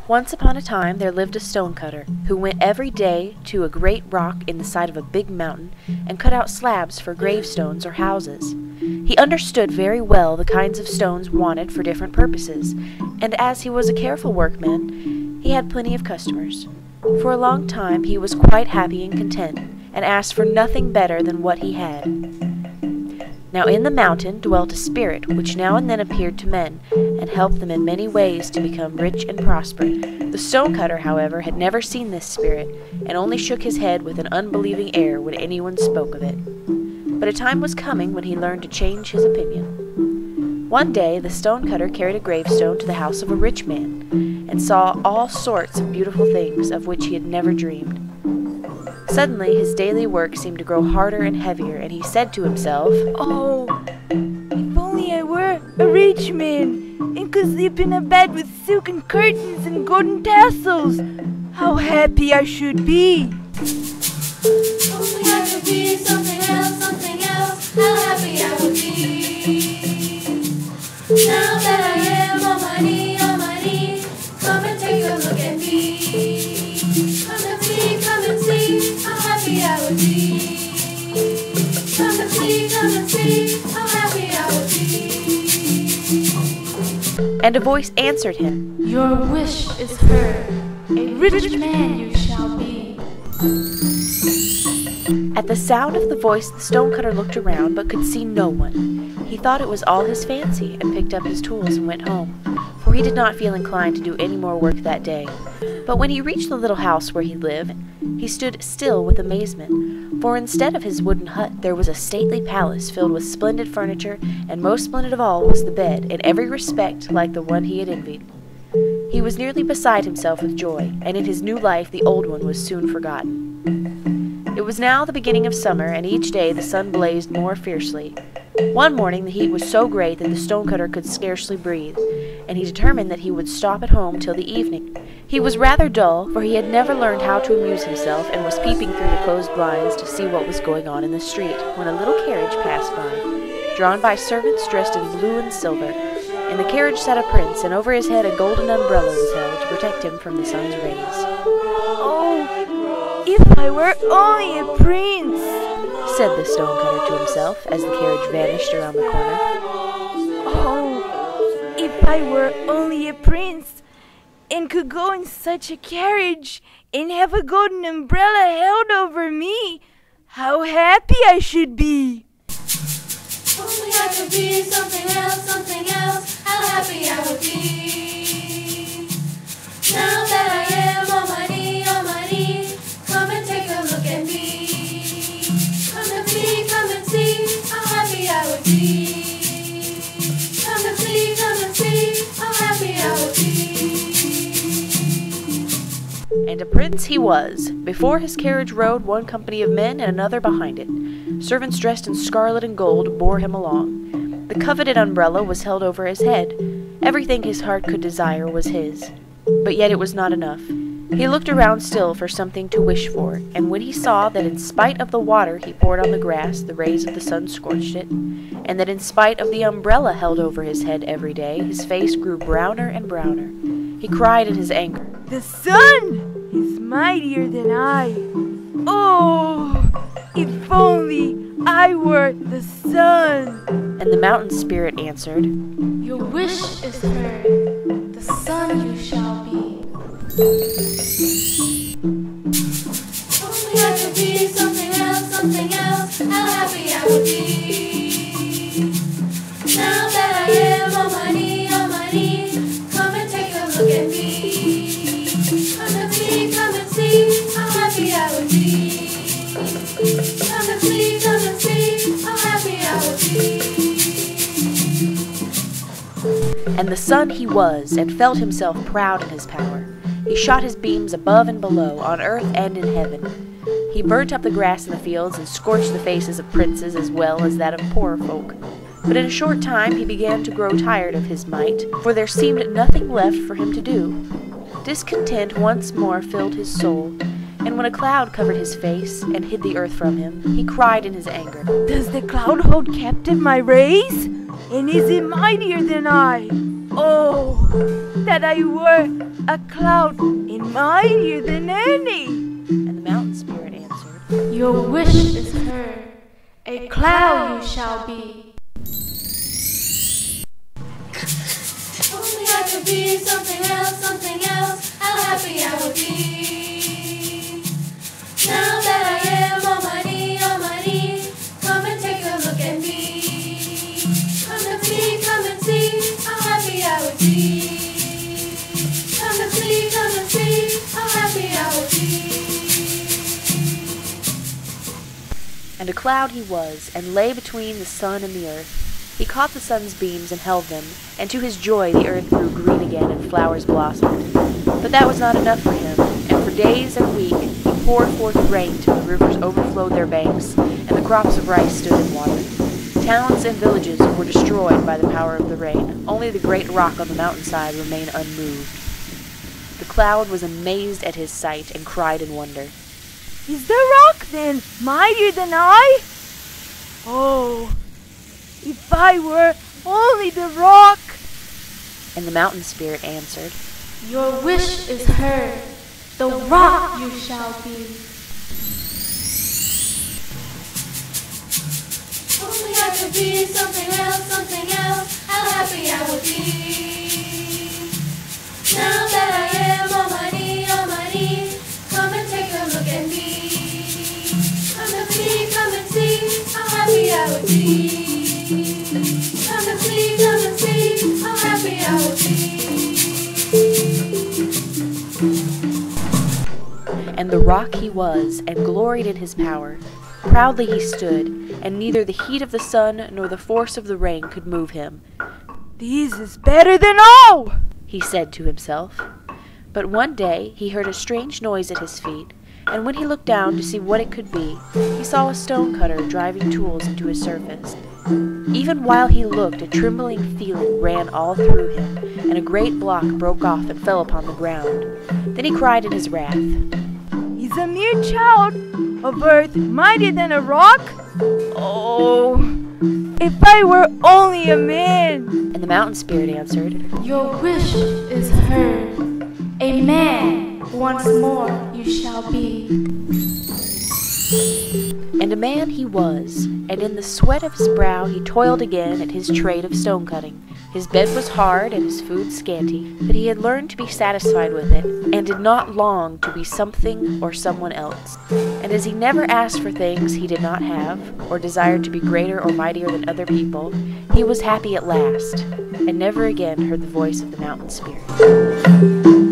Once upon a time there lived a stonecutter who went every day to a great rock in the side of a big mountain and cut out slabs for gravestones or houses. He understood very well the kinds of stones wanted for different purposes, and as he was a careful workman, he had plenty of customers. For a long time he was quite happy and content, and asked for nothing better than what he had. Now in the mountain dwelt a spirit which now and then appeared to men, and helped them in many ways to become rich and prosper. The stonecutter, however, had never seen this spirit, and only shook his head with an unbelieving air when anyone spoke of it. But a time was coming when he learned to change his opinion. One day the stonecutter carried a gravestone to the house of a rich man, and saw all sorts of beautiful things of which he had never dreamed. Suddenly his daily work seemed to grow harder and heavier, and he said to himself, "Oh, if only I were a rich man, and could sleep in a bed with silken curtains and golden tassels, how happy I should be!" Only I could be something else, how happy I would be. Now that I am on my knees, come and take a look at me. Come and see, how happy I would be. Come and see, how happy I would be. and a voice answered him, "Your wish is heard. A rich man you shall be." At the sound of the voice the stonecutter looked around but could see no one. He thought it was all his fancy, and picked up his tools and went home, for he did not feel inclined to do any more work that day. But when he reached the little house where he lived, he stood still with amazement, for instead of his wooden hut there was a stately palace filled with splendid furniture, and most splendid of all was the bed, in every respect like the one he had envied. He was nearly beside himself with joy, and in his new life the old one was soon forgotten. It was now the beginning of summer, and each day the sun blazed more fiercely. One morning the heat was so great that the stonecutter could scarcely breathe, and he determined that he would stop at home till the evening. He was rather dull, for he had never learned how to amuse himself, and was peeping through the closed blinds to see what was going on in the street, when a little carriage passed by, drawn by servants dressed in blue and silver. In the carriage sat a prince, and over his head a golden umbrella was held to protect him from the sun's rays. "Oh, if I were only a prince," said the stonecutter to himself as the carriage vanished around the corner. "Oh, if I were only a prince, and could go in such a carriage, and have a golden umbrella held over me, how happy I should be!" Only I could be something else, how happy I would be. Now that I am on my knees, come and take a look at me. Come and see, how happy I would be. Come and see, how happy I would be. And a prince he was. Before his carriage rode one company of men and another behind it. Servants dressed in scarlet and gold bore him along. The coveted umbrella was held over his head. Everything his heart could desire was his. But yet it was not enough. He looked around still for something to wish for, and when he saw that in spite of the water he poured on the grass the rays of the sun scorched it, and that in spite of the umbrella held over his head every day his face grew browner and browner, he cried in his anger, "The sun is mightier than I. Oh, if only I were the sun!" And the mountain spirit answered, "Your wish is heard. The sun you shall be." Only I could be something else, how happy I would be. Now that I am on my knees, come and take a look at me. Come and see, how happy I would be. Come and see, how happy I would be. And the sun he was, and felt himself proud in his power. He shot his beams above and below, on earth and in heaven. He burnt up the grass in the fields, and scorched the faces of princes as well as that of poorer folk. But in a short time he began to grow tired of his might, for there seemed nothing left for him to do. Discontent once more filled his soul, and when a cloud covered his face and hid the earth from him, he cried in his anger, "Does the cloud hold captive my rays? And is it mightier than I? Oh, that I were a cloud ain't mightier than any. And the mountain spirit answered, Your wish is heard. A cloud you shall be. Only I could be something else, how happy I would be. Now that I am on my knee, come and take a look at me. Come and see how happy I would be. Come and see how happy I would be. And a cloud he was, and lay between the sun and the earth. He caught the sun's beams and held them, and to his joy the earth grew green again and flowers blossomed. But that was not enough for him, and for days and weeks he poured forth rain till the rivers overflowed their banks, and the crops of rice stood in water. Towns and villages were destroyed by the power of the rain. Only the great rock on the mountainside remained unmoved. The cloud was amazed at his sight and cried in wonder. Is the rock then mightier than I? Oh, if I were only the rock! And the mountain spirit answered, Your wish is heard. The rock you shall be. Only I could be something else, how happy I would be. Now that I am on my knee, come and take a look at me. Come and see how happy I would be. Come and see how happy I would be. And the rock he was, and gloried in his power. Proudly he stood, and neither the heat of the sun nor the force of the rain could move him. This is better than all! He said to himself. But one day he heard a strange noise at his feet, and when he looked down to see what it could be, he saw a stonecutter driving tools into his surface. Even while he looked, a trembling feeling ran all through him, and a great block broke off and fell upon the ground. Then he cried in his wrath, He's a mere child of earth mightier than a rock? Oh, if I were only a man! And the mountain spirit answered, Your wish is heard. A man once more you shall be. And a man he was, and in the sweat of his brow he toiled again at his trade of stone cutting. His bed was hard and his food scanty, but he had learned to be satisfied with it, and did not long to be something or someone else. And as he never asked for things he did not have, or desired to be greater or mightier than other people, he was happy at last, and never again heard the voice of the mountain spirit.